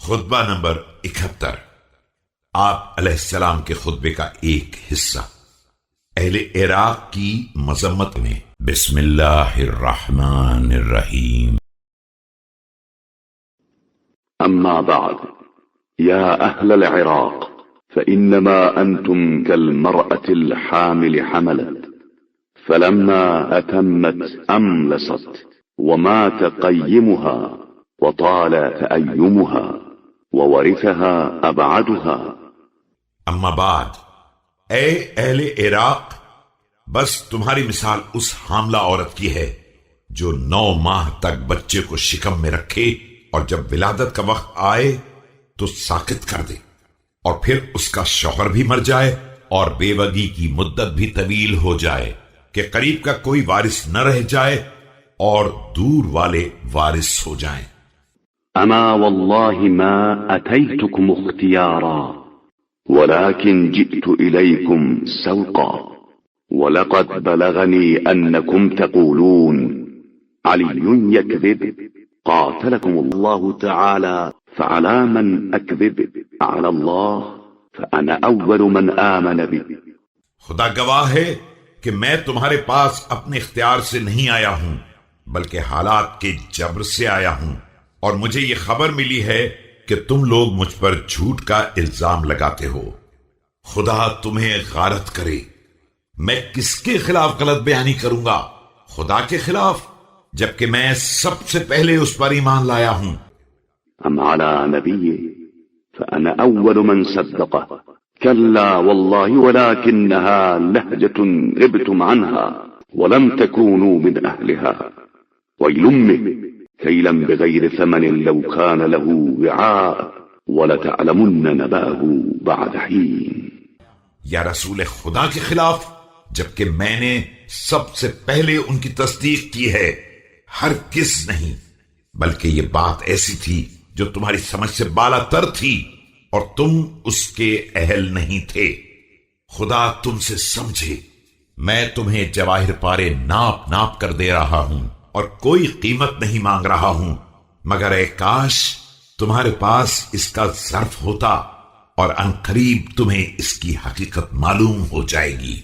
خطبہ نمبر 71۔ آپ علیہ السلام کے خطبے کا ایک حصہ۔ اہل عراق کی مذمت میں۔ بسم اللہ الرحمن الرحیم۔ أما بعد يا أهل العراق فإنما أنتم كالمرأة الحامل حملت فلما أتمت أملصت ومات قيمها وطال تأيمها وورثها أبعدها۔ اما بعد، اے اہل عراق، بس تمہاری مثال اس حاملہ عورت کی ہے جو 9 ماہ تک بچے کو شکم میں رکھے اور جب ولادت کا وقت آئے تو ساقط کر دے، اور پھر اس کا شوہر بھی مر جائے اور بیوگی کی مدت بھی طویل ہو جائے کہ قریب کا کوئی وارث نہ رہ جائے اور دور والے وارث ہو جائیں۔ أما والله ما أتيتكم اختيارا ولكن جئت إليكم سوقا ولقد بلغني أنكم تقولون علي يكذب قاتلكم الله تعالى فعلى من أكذب على الله فأنا أول من آمن به۔ خدا گواہ ہے کہ میں تمہارے پاس اپنے اختیار سے نہیں آیا ہوں بلکہ حالات کے جبر سے آیا ہوں، اور مجھے یہ خبر ملی ہے کہ تم لوگ مجھ پر جھوٹ کا الزام لگاتے ہو۔ خدا تمہیں غارت کرے، میں کس کے خلاف غلط بیانی کروں گا؟ خدا کے خلاف، جبکہ میں سب سے پہلے اس پر ایمان لایا ہوں۔ أم على نبيه فأنا أول من صدقه كلا والله ولكنها لهجة غبتم عنها ولم تكونوا من أهلها ويلمه كيلا بغير ثمن لو كان له وعاء ولتعلمن نبأه بعد حين۔ یا رسول خدا کے خلاف، جبکہ میں نے سب سے پہلے ان کی تصدیق کی ہے؟ ہرگز نہیں، بلکہ یہ بات ایسی تھی جو تمہاری سمجھ سے بالا تر تھی اور تم اس کے اہل نہیں تھے۔ خدا تم سے سمجھے، میں تمہیں جواہر پارے ناپ ناپ کر دے رہا ہوں اور کوئی قیمت نہیں مانگ رہا ہوں، مگر اے کاش تمہارے پاس اس کا ظرف ہوتا اور عنقریب تمہیں اس کی حقیقت معلوم ہو جائے گی۔